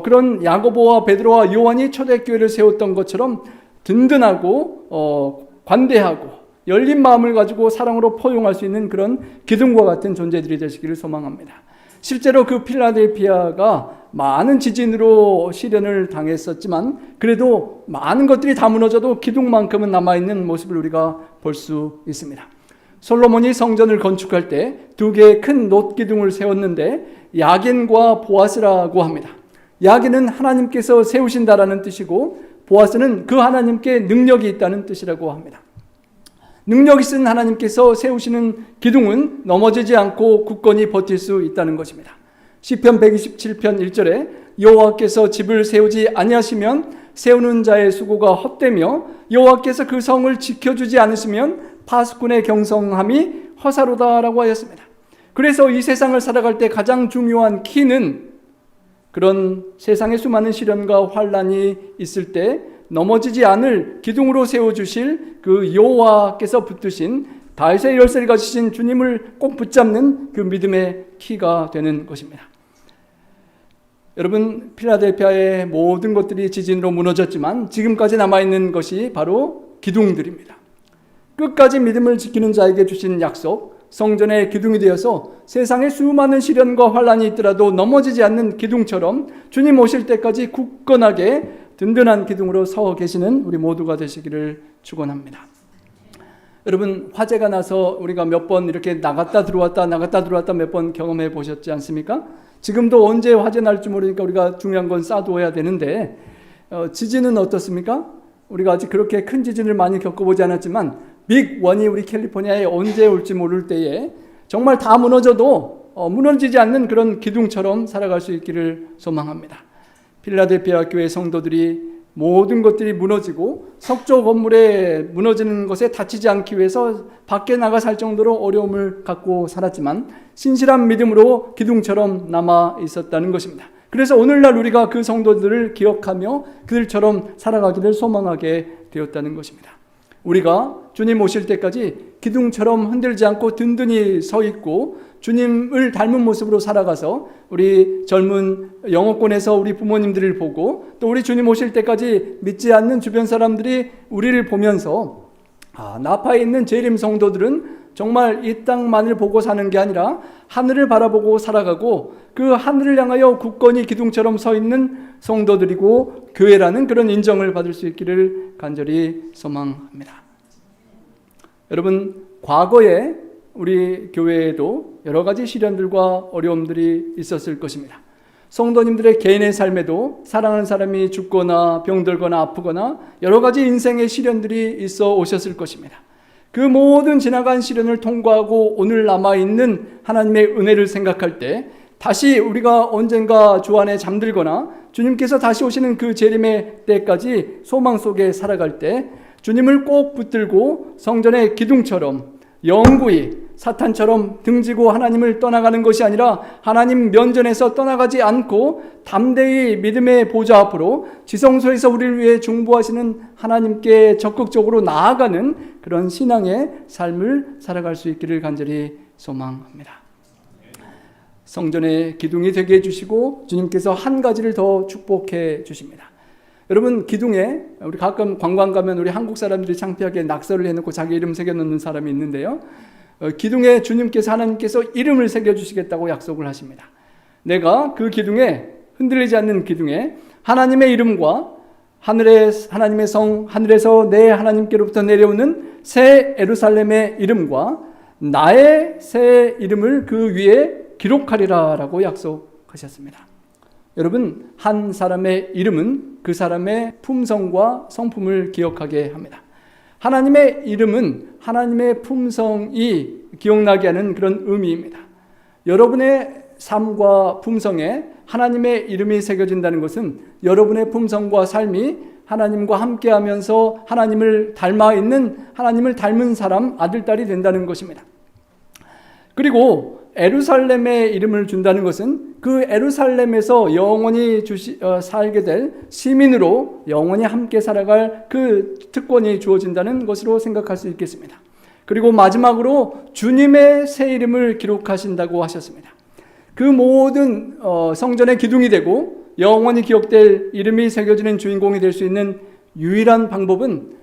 S1: 그런 야고보와 베드로와 요한이 초대교회를 세웠던 것처럼 든든하고 관대하고 열린 마음을 가지고 사랑으로 포용할 수 있는 그런 기둥과 같은 존재들이 되시기를 소망합니다. 실제로 그 필라델피아가 많은 지진으로 시련을 당했었지만 그래도 많은 것들이 다 무너져도 기둥만큼은 남아있는 모습을 우리가 볼 수 있습니다. 솔로몬이 성전을 건축할 때 두 개의 큰 놋기둥을 세웠는데 야긴과 보아스라고 합니다. 야긴은 하나님께서 세우신다라는 뜻이고 보아스는 그 하나님께 능력이 있다는 뜻이라고 합니다. 능력 있은 하나님께서 세우시는 기둥은 넘어지지 않고 굳건히 버틸 수 있다는 것입니다. 시편 127편 1절에 여호와께서 집을 세우지 아니하시면 세우는 자의 수고가 헛되며 여호와께서 그 성을 지켜주지 않으시면 파수꾼의 경성함이 허사로다라고 하였습니다. 그래서 이 세상을 살아갈 때 가장 중요한 키는 그런 세상의 수많은 시련과 환란이 있을 때 넘어지지 않을 기둥으로 세워주실 그 여호와께서 붙드신 다윗의 열쇠를 가지신 주님을 꼭 붙잡는 그 믿음의 키가 되는 것입니다. 여러분, 필라델피아의 모든 것들이 지진으로 무너졌지만 지금까지 남아있는 것이 바로 기둥들입니다. 끝까지 믿음을 지키는 자에게 주신 약속, 성전의 기둥이 되어서 세상에 수많은 시련과 환란이 있더라도 넘어지지 않는 기둥처럼 주님 오실 때까지 굳건하게 든든한 기둥으로 서 계시는 우리 모두가 되시기를 축원합니다. 여러분, 화재가 나서 우리가 몇 번 이렇게 나갔다 들어왔다 몇 번 경험해 보셨지 않습니까? 지금도 언제 화재 날지 모르니까 우리가 중요한 건 쌓아두어야 되는데 지진은 어떻습니까? 우리가 아직 그렇게 큰 지진을 많이 겪어보지 않았지만 빅 원이 우리 캘리포니아에 언제 올지 모를 때에 정말 다 무너져도 무너지지 않는 그런 기둥처럼 살아갈 수 있기를 소망합니다. 필라델피아 교회 성도들이 모든 것들이 무너지고 석조 건물에 무너지는 것에 다치지 않기 위해서 밖에 나가 살 정도로 어려움을 갖고 살았지만 신실한 믿음으로 기둥처럼 남아 있었다는 것입니다. 그래서 오늘날 우리가 그 성도들을 기억하며 그들처럼 살아가기를 소망하게 되었다는 것입니다. 우리가 주님 오실 때까지 기둥처럼 흔들지 않고 든든히 서 있고 주님을 닮은 모습으로 살아가서 우리 젊은 영어권에서 우리 부모님들을 보고 또 우리 주님 오실 때까지 믿지 않는 주변 사람들이 우리를 보면서 나파에 있는 재림 성도들은 정말 이 땅만을 보고 사는 게 아니라 하늘을 바라보고 살아가고 그 하늘을 향하여 굳건히 기둥처럼 서 있는 성도들이고 교회라는 그런 인정을 받을 수 있기를 간절히 소망합니다. 여러분, 과거에 우리 교회에도 여러 가지 시련들과 어려움들이 있었을 것입니다. 성도님들의 개인의 삶에도 사랑하는 사람이 죽거나 병들거나 아프거나 여러 가지 인생의 시련들이 있어 오셨을 것입니다. 그 모든 지나간 시련을 통과하고 오늘 남아있는 하나님의 은혜를 생각할 때 다시 우리가 언젠가 주 안에 잠들거나 주님께서 다시 오시는 그 재림의 때까지 소망 속에 살아갈 때 주님을 꼭 붙들고 성전의 기둥처럼 영구히 사탄처럼 등지고 하나님을 떠나가는 것이 아니라 하나님 면전에서 떠나가지 않고 담대히 믿음의 보좌 앞으로 지성소에서 우리를 위해 중보하시는 하나님께 적극적으로 나아가는 그런 신앙의 삶을 살아갈 수 있기를 간절히 소망합니다. 성전의 기둥이 되게 해주시고 주님께서 한 가지를 더 축복해 주십니다. 여러분, 기둥에 우리 가끔 관광 가면 우리 한국 사람들이 창피하게 낙서를 해놓고 자기 이름 새겨놓는 사람이 있는데요. 기둥에 주님께서 하나님께서 이름을 새겨주시겠다고 약속을 하십니다. 내가 그 기둥에 흔들리지 않는 기둥에 하나님의 이름과 하나님의 성, 하늘에서 내 하나님께로부터 내려오는 새 예루살렘의 이름과 나의 새 이름을 그 위에 기록하리라 라고 약속하셨습니다. 여러분, 한 사람의 이름은 그 사람의 품성과 성품을 기억하게 합니다. 하나님의 이름은 하나님의 품성이 기억나게 하는 그런 의미입니다. 여러분의 삶과 품성에 하나님의 이름이 새겨진다는 것은 여러분의 품성과 삶이 하나님과 함께하면서 하나님을 닮아 있는, 하나님을 닮은 사람, 아들, 딸이 된다는 것입니다. 그리고 예루살렘의 이름을 준다는 것은 그 예루살렘에서 영원히 살게 될 시민으로 영원히 함께 살아갈 그 특권이 주어진다는 것으로 생각할 수 있겠습니다. 그리고 마지막으로 주님의 새 이름을 기록하신다고 하셨습니다. 그 모든 성전의 기둥이 되고 영원히 기억될 이름이 새겨지는 주인공이 될 수 있는 유일한 방법은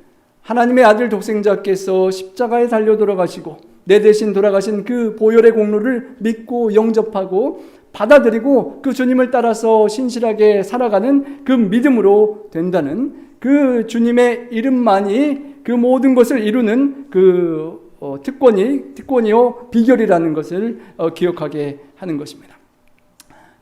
S1: 하나님의 아들 독생자께서 십자가에 달려 돌아가시고 내 대신 돌아가신 그 보혈의 공로를 믿고 영접하고 받아들이고 그 주님을 따라서 신실하게 살아가는 그 믿음으로 된다는 그 주님의 이름만이 그 모든 것을 이루는 그 특권이요 비결이라는 것을 기억하게 하는 것입니다.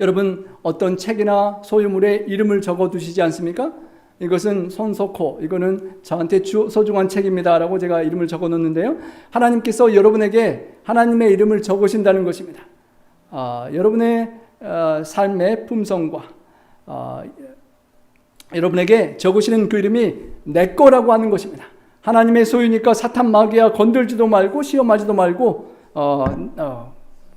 S1: 여러분, 어떤 책이나 소유물에 이름을 적어두시지 않습니까? 이것은 손석호, 이거는 저한테 소중한 책입니다 라고 제가 이름을 적어 놓는데요, 하나님께서 여러분에게 하나님의 이름을 적으신다는 것입니다. 여러분의 삶의 품성과 여러분에게 적으시는 그 이름이 내 거라고 하는 것입니다. 하나님의 소유니까 사탄 마귀야 건들지도 말고 시험하지도 말고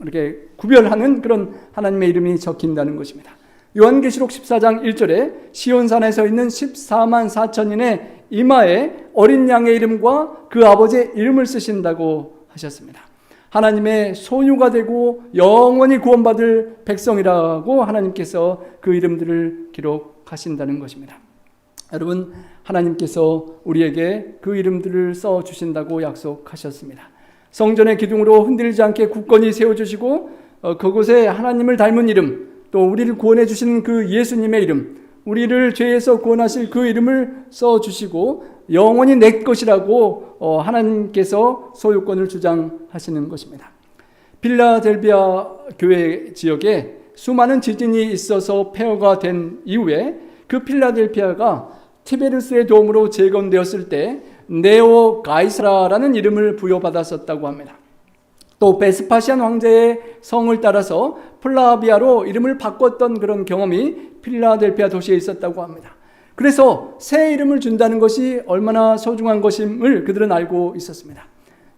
S1: 이렇게 구별하는 그런 하나님의 이름이 적힌다는 것입니다. 요한계시록 14장 1절에 시온산에 서 있는 14만 4천인의 이마에 어린 양의 이름과 그 아버지의 이름을 쓰신다고 하셨습니다. 하나님의 소유가 되고 영원히 구원받을 백성이라고 하나님께서 그 이름들을 기록하신다는 것입니다. 여러분, 하나님께서 우리에게 그 이름들을 써주신다고 약속하셨습니다. 성전의 기둥으로 흔들리지 않게 굳건히 세워주시고 그곳에 하나님을 닮은 이름, 또 우리를 구원해 주시는 그 예수님의 이름, 우리를 죄에서 구원하실 그 이름을 써주시고 영원히 내 것이라고 하나님께서 소유권을 주장하시는 것입니다. 필라델비아 교회 지역에 수많은 지진이 있어서 폐허가 된 이후에 그 필라델피아가 티베르스의 도움으로 재건되었을 때 네오 가이사라라는 이름을 부여받았었다고 합니다. 또 베스파시안 황제의 성을 따라서 플라비아로 이름을 바꿨던 그런 경험이 필라델피아 도시에 있었다고 합니다. 그래서 새 이름을 준다는 것이 얼마나 소중한 것임을 그들은 알고 있었습니다.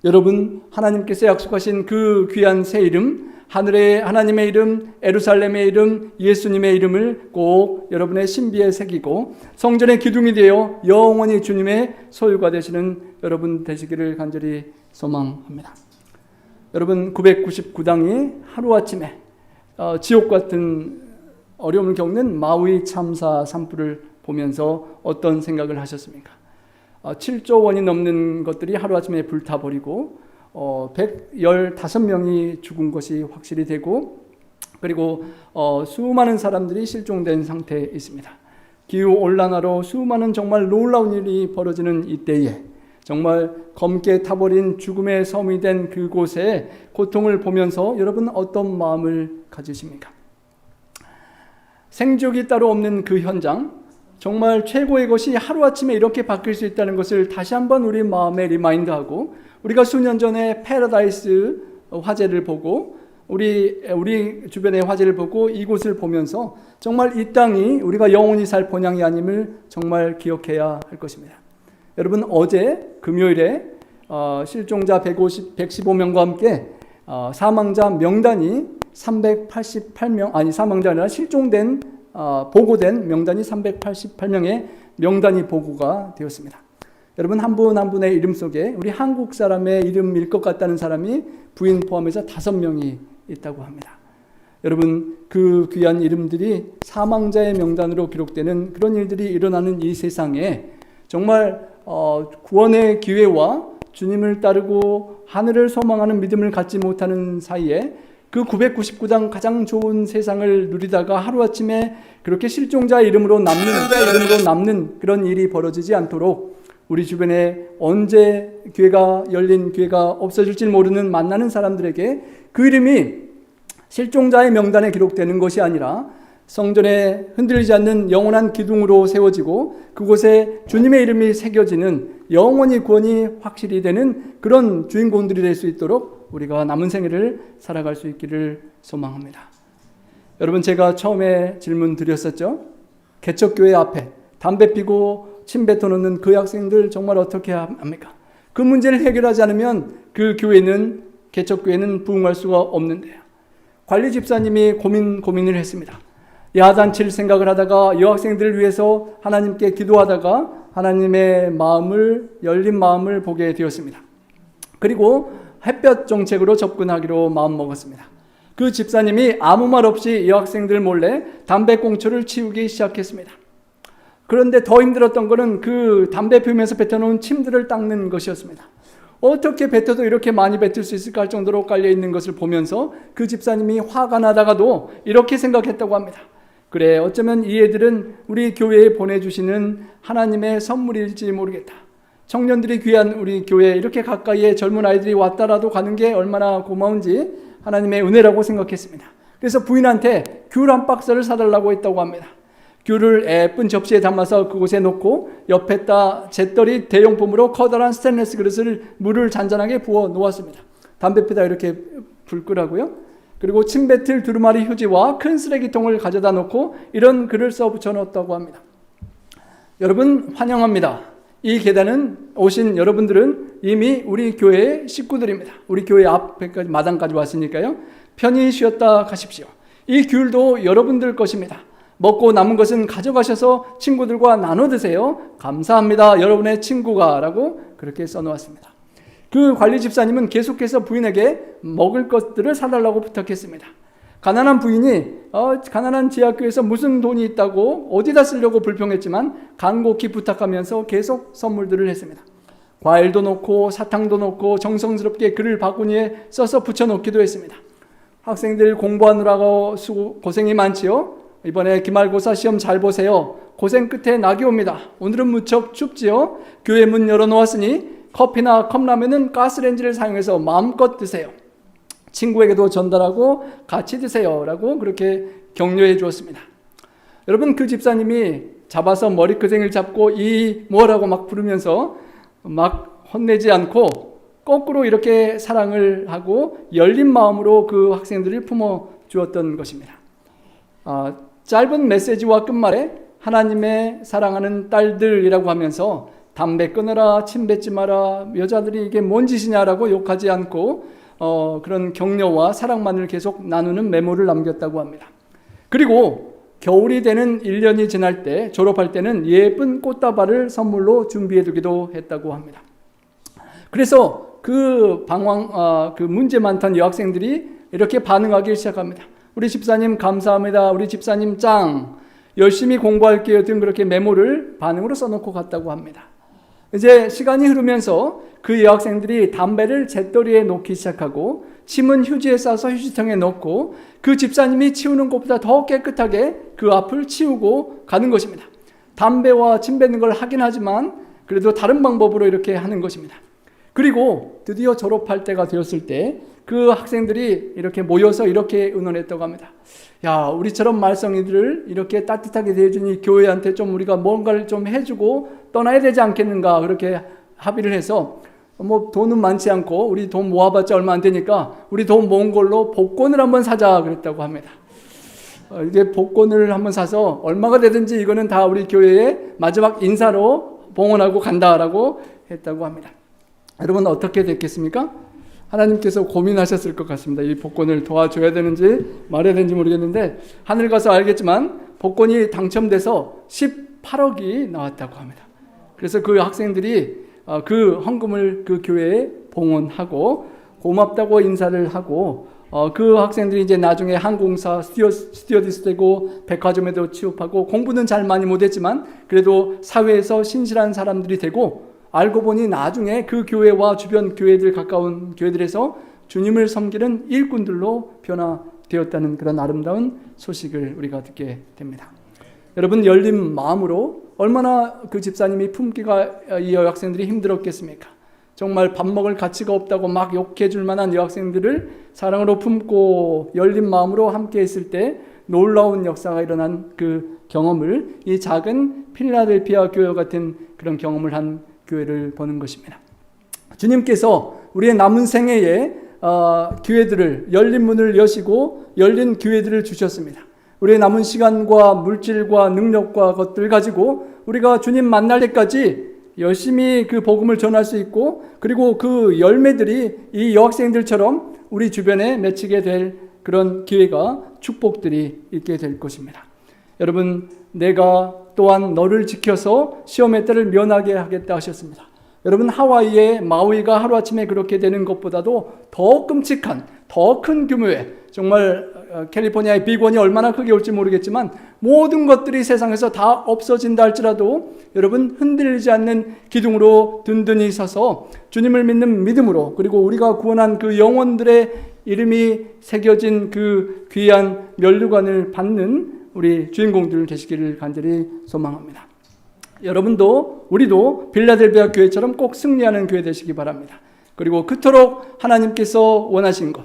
S1: 여러분, 하나님께서 약속하신 그 귀한 새 이름, 하늘의 하나님의 이름, 예루살렘의 이름, 예수님의 이름을 꼭 여러분의 신비에 새기고 성전의 기둥이 되어 영원히 주님의 소유가 되시는 여러분 되시기를 간절히 소망합니다. 여러분, 999당이 하루아침에 지옥 같은 어려움을 겪는 마우이 참사 산불을 보면서 어떤 생각을 하셨습니까? 7조 원이 넘는 것들이 하루아침에 불타버리고 115명이 죽은 것이 확실히 되고, 그리고 수많은 사람들이 실종된 상태에 있습니다. 기후온난화로 수많은 정말 놀라운 일이 벌어지는 이때에 정말 검게 타버린 죽음의 섬이 된 그곳에 고통을 보면서 여러분 어떤 마음을 가지십니까? 생족이 따로 없는 그 현장, 정말 최고의 것이 하루아침에 이렇게 바뀔 수 있다는 것을 다시 한번 우리 마음에 리마인드하고, 우리가 수년 전에 패러다이스 화재를 보고 우리 주변의 화재를 보고 이곳을 보면서 정말 이 땅이 우리가 영원히 살 본향이 아님을 정말 기억해야 할 것입니다. 여러분, 어제 금요일에 실종자 115명과 함께 사망자 명단이 388명, 아니 사망자 아니라 실종된 보고된 명단이 388명의 명단이 보고가 되었습니다. 여러분, 한 분 한 분의 이름 속에 우리 한국 사람의 이름일 것 같다는 사람이 부인 포함해서 5명이 있다고 합니다. 여러분, 그 귀한 이름들이 사망자의 명단으로 기록되는 그런 일들이 일어나는 이 세상에 정말 구원의 기회와 주님을 따르고 하늘을 소망하는 믿음을 갖지 못하는 사이에 그 999장 가장 좋은 세상을 누리다가 하루아침에 그렇게 실종자 이름으로 남는 그런 일이 벌어지지 않도록 우리 주변에 언제 교회가 열린 교회가 없어질지 모르는 만나는 사람들에게 그 이름이 실종자의 명단에 기록되는 것이 아니라 성전에 흔들리지 않는 영원한 기둥으로 세워지고 그곳에 주님의 이름이 새겨지는 영원히 구원이 확실히 되는 그런 주인공들이 될 수 있도록 우리가 남은 생애를 살아갈 수 있기를 소망합니다. 여러분, 제가 처음에 질문 드렸었죠. 개척교회 앞에 담배 피고 침 뱉어놓는 그 학생들 정말 어떻게 합니까? 그 문제를 해결하지 않으면 그 교회는, 개척교회는 부흥할 수가 없는데요. 관리 집사님이 고민을 했습니다. 야단칠 생각을 하다가 여학생들을 위해서 하나님께 기도하다가 하나님의 열린 마음을 보게 되었습니다. 그리고 햇볕 정책으로 접근하기로 마음먹었습니다. 그 집사님이 아무 말 없이 여학생들 몰래 담배꽁초를 치우기 시작했습니다. 그런데 더 힘들었던 것은 그 담배 피우면서 뱉어놓은 침들을 닦는 것이었습니다. 어떻게 뱉어도 이렇게 많이 뱉을 수 있을까 할 정도로 깔려있는 것을 보면서 그 집사님이 화가 나다가도 이렇게 생각했다고 합니다. 그래, 어쩌면 이 애들은 우리 교회에 보내주시는 하나님의 선물일지 모르겠다. 청년들이 귀한 우리 교회에 이렇게 가까이에 젊은 아이들이 왔다라도 가는 게 얼마나 고마운지 하나님의 은혜라고 생각했습니다. 그래서 부인한테 귤 한 박스를 사달라고 했다고 합니다. 귤을 예쁜 접시에 담아서 그곳에 놓고 옆에다 잿더리 대용품으로 커다란 스테인리스 그릇을 물을 잔잔하게 부어 놓았습니다. 담배 피다 이렇게 불 끄라고요. 그리고 침뱉을 두루마리 휴지와 큰 쓰레기통을 가져다 놓고 이런 글을 써 붙여 놓았다고 합니다. 여러분, 환영합니다. 이 계단은 오신 여러분들은 이미 우리 교회의 식구들입니다. 우리 교회 앞에까지 마당까지 왔으니까요. 편히 쉬었다 가십시오. 이 귤도 여러분들 것입니다. 먹고 남은 것은 가져가셔서 친구들과 나눠 드세요. 감사합니다. 여러분의 친구가 라고 그렇게 써놓았습니다. 그 관리 집사님은 계속해서 부인에게 먹을 것들을 사달라고 부탁했습니다. 가난한 부인이 가난한 지하교에서 무슨 돈이 있다고 어디다 쓰려고 불평했지만 간곡히 부탁하면서 계속 선물들을 했습니다. 과일도 넣고 사탕도 넣고 정성스럽게 글을 바구니에 써서 붙여놓기도 했습니다. 학생들 공부하느라고 고생이 많지요. 이번에 기말고사 시험 잘 보세요. 고생 끝에 낙이 옵니다. 오늘은 무척 춥지요. 교회 문 열어놓았으니 커피나 컵라면은 가스레인지를 사용해서 마음껏 드세요. 친구에게도 전달하고 같이 드세요 라고 그렇게 격려해 주었습니다. 여러분, 그 집사님이 잡아서 머리끄댕이를 잡고 이 뭐라고 막 부르면서 막 혼내지 않고 거꾸로 이렇게 사랑을 하고 열린 마음으로 그 학생들을 품어 주었던 것입니다. 짧은 메시지와 끝말에 하나님의 사랑하는 딸들이라고 하면서 담배 끊어라, 침 뱉지 마라, 여자들이 이게 뭔 짓이냐라고 욕하지 않고 그런 격려와 사랑만을 계속 나누는 메모를 남겼다고 합니다. 그리고 겨울이 되는 1년이 지날 때, 졸업할 때는 예쁜 꽃다발을 선물로 준비해 두기도 했다고 합니다. 그래서 그 문제 많던 여학생들이 이렇게 반응하기 시작합니다. 우리 집사님 감사합니다. 우리 집사님 짱. 열심히 공부할게요 등 그렇게 메모를 반응으로 써놓고 갔다고 합니다. 이제 시간이 흐르면서 그 여학생들이 담배를 잿더리에 놓기 시작하고 침은 휴지에 싸서 휴지통에 넣고 그 집사님이 치우는 것보다 더 깨끗하게 그 앞을 치우고 가는 것입니다. 담배와 침 뱉는 걸 하긴 하지만 그래도 다른 방법으로 이렇게 하는 것입니다. 그리고 드디어 졸업할 때가 되었을 때 그 학생들이 이렇게 모여서 이렇게 의논했다고 합니다. 야, 우리처럼 말썽이들을 이렇게 따뜻하게 대해주니 교회한테 좀 우리가 뭔가를 좀 해주고 떠나야 되지 않겠는가, 그렇게 합의를 해서 돈은 많지 않고 우리 돈 모아봤자 얼마 안 되니까 우리 돈 모은 걸로 복권을 한번 사자 그랬다고 합니다. 이게 복권을 한번 사서 얼마가 되든지 이거는 다 우리 교회의 마지막 인사로 봉헌하고 간다라고 했다고 합니다. 여러분, 어떻게 됐겠습니까? 하나님께서 고민하셨을 것 같습니다. 이 복권을 도와줘야 되는지 말해야 되는지 모르겠는데 하늘 가서 알겠지만 복권이 당첨돼서 18억이 나왔다고 합니다. 그래서 그 학생들이 그 헌금을 그 교회에 봉헌하고 고맙다고 인사를 하고 그 학생들이 이제 나중에 항공사 스튜어디스 되고 백화점에도 취업하고 공부는 잘 많이 못했지만 그래도 사회에서 신실한 사람들이 되고 알고 보니 나중에 그 교회와 주변 교회들, 가까운 교회들에서 주님을 섬기는 일꾼들로 변화되었다는 그런 아름다운 소식을 우리가 듣게 됩니다. 여러분, 열린 마음으로 얼마나 그 집사님이 품기가 이 여학생들이 힘들었겠습니까? 정말 밥 먹을 가치가 없다고 막 욕해 줄 만한 여학생들을 사랑으로 품고 열린 마음으로 함께 했을 때 놀라운 역사가 일어난 그 경험을, 이 작은 필라델피아 교회 같은 그런 경험을 한 교회를 보는 것입니다. 주님께서 우리의 남은 생애에 기회들을, 열린 문을 여시고 열린 기회들을 주셨습니다. 우리의 남은 시간과 물질과 능력과 것들 가지고 우리가 주님 만날 때까지 열심히 그 복음을 전할 수 있고, 그리고 그 열매들이 이 여학생들처럼 우리 주변에 맺히게 될 그런 기회가, 축복들이 있게 될 것입니다. 여러분, 내가 또한 너를 지켜서 시험의 때를 면하게 하겠다 하셨습니다. 여러분, 하와이의 마우이가 하루아침에 그렇게 되는 것보다도 더 끔찍한, 더 큰 규모의, 정말 캘리포니아의 빅원이 얼마나 크게 올지 모르겠지만 모든 것들이 세상에서 다 없어진다 할지라도 여러분, 흔들리지 않는 기둥으로 든든히 서서 주님을 믿는 믿음으로, 그리고 우리가 구원한 그 영혼들의 이름이 새겨진 그 귀한 면류관을 받는 우리 주인공들 되시기를 간절히 소망합니다. 여러분도, 우리도 빌라델비아 교회처럼 꼭 승리하는 교회 되시기 바랍니다. 그리고 그토록 하나님께서 원하신 것,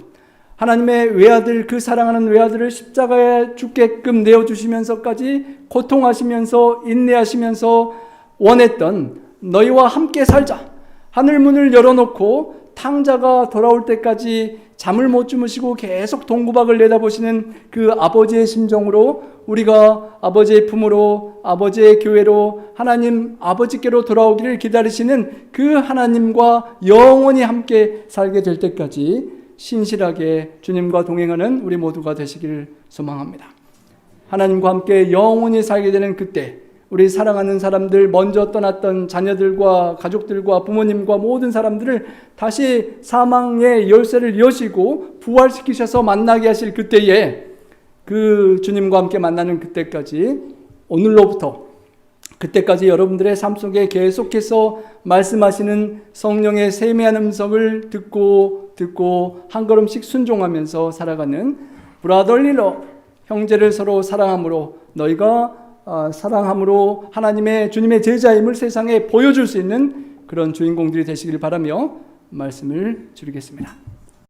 S1: 하나님의 외아들, 그 사랑하는 외아들을 십자가에 죽게끔 내어주시면서까지 고통하시면서 인내하시면서 원했던 너희와 함께 살자, 하늘 문을 열어놓고 탕자가 돌아올 때까지 잠을 못 주무시고 계속 동구박을 내다보시는 그 아버지의 심정으로 우리가 아버지의 품으로, 아버지의 교회로, 하나님 아버지께로 돌아오기를 기다리시는 그 하나님과 영원히 함께 살게 될 때까지 신실하게 주님과 동행하는 우리 모두가 되시기를 소망합니다. 하나님과 함께 영원히 살게 되는 그때, 우리 사랑하는 사람들, 먼저 떠났던 자녀들과 가족들과 부모님과 모든 사람들을 다시 사망의 열쇠를 여시고 부활시키셔서 만나게 하실 그때에, 그 주님과 함께 만나는 그때까지, 오늘로부터 그때까지 여러분들의 삶 속에 계속해서 말씀하시는 성령의 세미한 음성을 듣고 한 걸음씩 순종하면서 살아가는 브라더리 러브, 형제를 서로 사랑함으로, 너희가 사랑함으로 하나님의, 주님의 제자임을 세상에 보여줄 수 있는 그런 주인공들이 되시길 바라며 말씀을 줄이겠습니다.